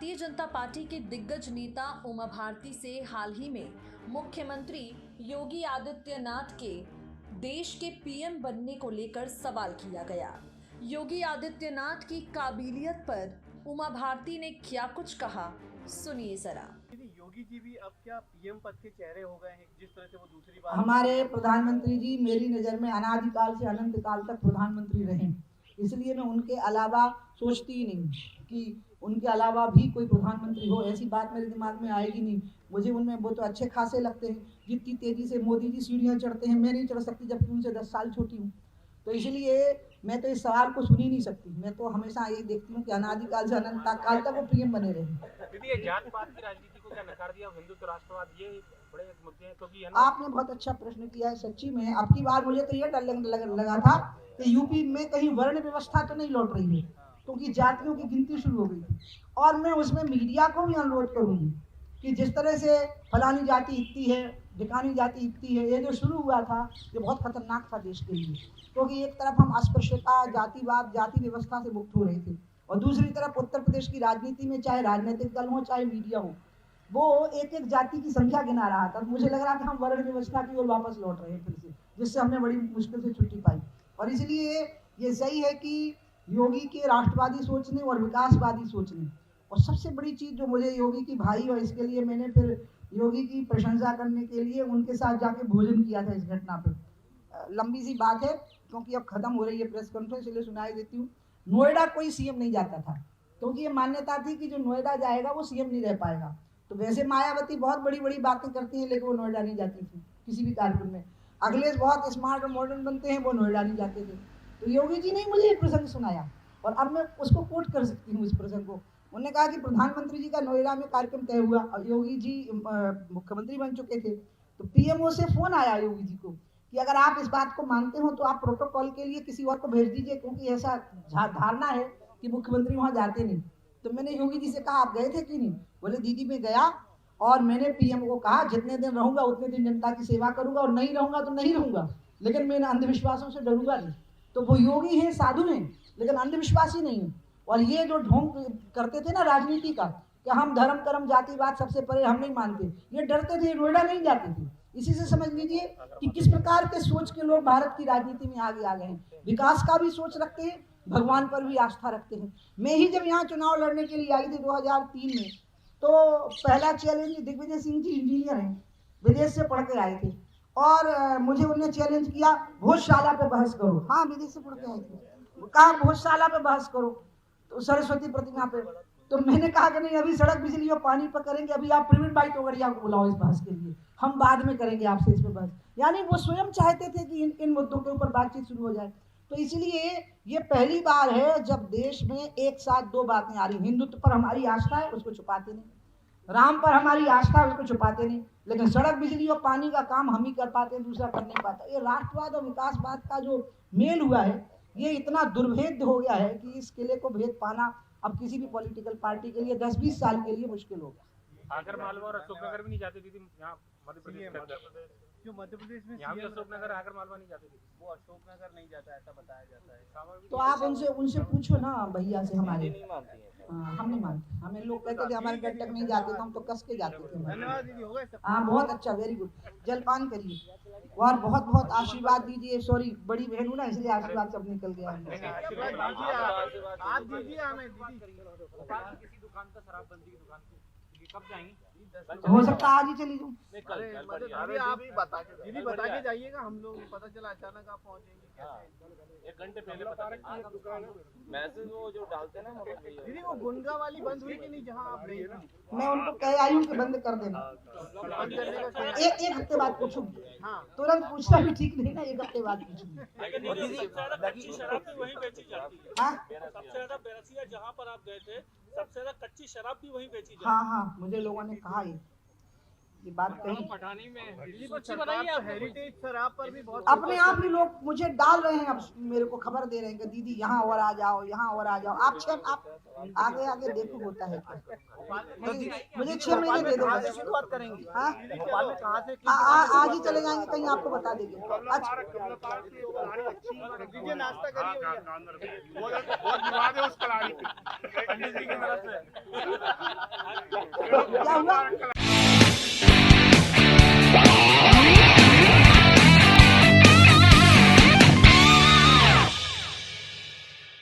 Bharatiya Janata party के दिग्गज नेता उमा भारती से हाल ही में मुख्यमंत्री योगी आदित्यनाथ के देश के पीएम बनने को लेकर सवाल किया गया। योगी आदित्यनाथ की काबिलियत पर उमा भारती ने क्या कुछ कहा, सुनिए जरा। योगी जी भी अब क्या पीएम पद के चेहरे हो गए हैं, जिस तरह से वो दूसरी बार हमारे प्रधानमंत्री जी मेरी नज़र में अनादिकाल से अनंत काल तक प्रधानमंत्री रहे, इसलिए मैं उनके अलावा सोचती ही नहीं कि उनके अलावा भी कोई प्रधानमंत्री हो, ऐसी बात मेरे दिमाग में आएगी नहीं। मुझे उनमें वो तो अच्छे खासे लगते हैं, जितनी तेज़ी से मोदी जी सीढ़ियाँ चढ़ते हैं मैं नहीं चढ़ सकती, जबकि उनसे 10 साल छोटी हूँ। तो इसलिए मैं तो इस सवाल को सुन ही नहीं सकती। मैं तो हमेशा ये देखती हूँ कि अनादिकाल से अनंत काल तक वो पीएम बने रहे। दीदी, ये जात पात की राजनीति को क्या नकार दिया, हिंदुत्व राष्ट्रवाद, ये बड़े मुद्दे हैं क्योंकि आपने बहुत अच्छा प्रश्न किया है। सच्ची में अब की बार मुझे तो ये डर लगा था कि यूपी में कहीं वर्ण व्यवस्था तो नहीं लौट रही है, क्योंकि जातियों की गिनती शुरू हो गई थी। और मैं उसमें मीडिया को भी अनुरोध करूंगी कि जिस तरह से फलानी जाति इतनी है, ढिकानी जाति इतनी है, ये जो शुरू हुआ था ये बहुत खतरनाक था देश के लिए, क्योंकि एक तरफ हम अस्पृश्यता, जातिवाद, जाति व्यवस्था से मुक्त हो रहे थे और दूसरी तरफ उत्तर प्रदेश की राजनीति में चाहे राजनीतिक दल हो चाहे मीडिया हो, वो एक एक जाति की संख्या गिना रहा था। मुझे लग रहा था हम वर्ण व्यवस्था की ओर वापस लौट रहे हैं फिर से, जिससे हमने बड़ी मुश्किल से छुट्टी पाई। और इसलिए ये सही है कि योगी के राष्ट्रवादी सोचने और विकासवादी सोचने, और सबसे बड़ी चीज़ जो मुझे योगी की भाई, और इसके लिए मैंने फिर योगी की प्रशंसा करने के लिए उनके साथ जाके भोजन किया था इस घटना पर। लंबी सी बात है क्योंकि अब खत्म हो रही है प्रेस कॉन्फ्रेंस, इसलिए सुनाई देती हूँ। नोएडा कोई सीएम नहीं जाता था, क्योंकि ये मान्यता थी कि जो नोएडा जाएगा वो सीएम नहीं रह पाएगा। तो वैसे मायावती बहुत बड़ी बड़ी बातें करती हैं, लेकिन वो नोएडा नहीं जाती थी किसी भी कार्यक्रम में। अखिलेश बहुत स्मार्ट और मॉडर्न बनते हैं, वो नोएडा नहीं जाते थे। तो योगी जी ने मुझे ये प्रसंग सुनाया और अब मैं उसको कोट कर सकती हूँ इस प्रसंग को। उन्होंने कहा कि प्रधानमंत्री जी का नोएडा में कार्यक्रम तय हुआ और योगी जी मुख्यमंत्री बन चुके थे, तो पीएमओ से फोन आया योगी जी को कि अगर आप इस बात को मानते हो तो आप प्रोटोकॉल के लिए किसी और को भेज दीजिए, क्योंकि ऐसा धारणा है कि मुख्यमंत्री वहाँ जाते नहीं। तो मैंने योगी जी से कहा आप गए थे कि नहीं? बोले दीदी मैं गया और मैंने पीएम को कहा जितने दिन रहूंगा उतने दिन जनता की सेवा करूंगा और नहीं रहूंगा तो नहीं रहूंगा, लेकिन मैं अंधविश्वासों से डरूंगा नहीं। तो वो योगी हैं, साधु हैं, लेकिन अंधविश्वासी नहीं है। और ये जो ढोंग करते थे ना राजनीति का कि हम धर्म कर्म जातिवाद सबसे परे हम नहीं मानते, ये डरते थे, नोएडा नहीं जाते थे। इसी से समझ लीजिए कि किस प्रकार के सोच के लोग भारत की राजनीति में आगे आ गए हैं। विकास का भी सोच रखते हैं, भगवान पर भी आस्था रखते हैं। मैं ही जब यहाँ चुनाव लड़ने के लिए आई थी 2003 में, तो पहला चैलेंज, दिग्विजय सिंह जी इंजीनियर हैं, विदेश से पढ़ के आए थे और मुझे उन्होंने चैलेंज किया भोजशाला पे बहस करो। हाँ, विदेश से पढ़ के आए थे, कहा भोजशाला पे बहस करो, तो सरस्वती प्रतिमा पे। तो मैंने कहा कि नहीं, अभी सड़क, बिजली और पानी पर करेंगे, अभी आप प्रवीण भाई तोगड़िया को बुलाओ इस बहस के लिए, हम बाद में करेंगे आपसे इस पर बहस। यानी वो स्वयं चाहते थे कि इन मुद्दों के ऊपर बातचीत शुरू हो जाए। तो इसलिए ये पहली बार है जब देश में एक साथ दो बातें आ रही। हिंदुत्व पर हमारी आस्था है, उसको छुपाते नहीं, राम पर हमारी आस्था है, उसको छुपाते नहीं, लेकिन सड़क, बिजली और पानी का काम हम ही कर पाते हैं, दूसरा कर नहीं पाता। ये राष्ट्रवाद और विकासवाद का जो मेल हुआ है, ये इतना दुर्भेद हो गया है कि इस किले को भेद पाना अब किसी भी पॉलिटिकल पार्टी के लिए 10-20 साल के लिए मुश्किल होगा। आगर मालवा और अशोकनगर भी नहीं जाते थी यहाँ मध्य प्रदेश, जो मध्य प्रदेश में यहाँ भी अशोकनगर, आगर मालवा नहीं जाते थे, वो अशोकनगर नहीं जाता ऐसा बताया जाता है। तो आप उनसे पूछो ना भैया से, हमारे नहीं मानती है। हम नहीं मानते, हमें लोग कहते थे हमारे गढ़ तक नहीं जाते थे, हम तो कस के जाते थे। धन्यवाद दीदी, हो गए सब। हाँ, बहुत अच्छा, वेरी गुड। जलपान करिए और बहुत बहुत आशीर्वाद दीजिए। सॉरी, बड़ी बहन हूँ ना, इसलिए आशीर्वाद सब निकल गया। आप दीजिए हमें दीदी। किसी दुकान का शराबबंदी की दुकान कब जाएंगी? हो सकता आज ही चली जाऊँ। अरे आप दीदी बता के जाइएगा, हम लोग पता चला अचानक आप पहुंचेंगे कैसे? 1 घंटे पहले पता मैसेज वो जो डालते हैं ना दीदी, वो गुनगा वाली बंद हुई कि नहीं जहाँ आप गई? मैं उनको कह आई हूँ कि बंद कर देना। एक हफ्ते बाद पूछूंगी। हाँ, तुरंत पूछना भी ठीक नहीं ना, 1 हफ्ते बाद पूछूंगी। कच्ची शराब भी वहीं बेची जाती है। हाँ, सबसे ज्यादा बैरसिया जहाँ पर आप गए थे, सबसे ज्यादा कच्ची शराब भी वहीं बेची जाती है। हाँ हाँ, मुझे लोगों ने कहा ये बात कही। पठानी में हेरिटेज शराब पर भी बहुत अपने आप ही लोग मुझे डाल रहे हैं, अब मेरे को खबर दे रहे हैं कि दीदी यहाँ और आ जाओ, यहाँ और आ जाओ। आप आगे आगे देखो होता है क्या। मुझे 6 महीने दे दो, शुरुआत करेंगे। हाँ, भोपाल में कहाँ से? आज ही चले जाएंगे कहीं, आपको बता देंगे। अच्छा, दीजिए नाश्ता करिए। क्या हुआ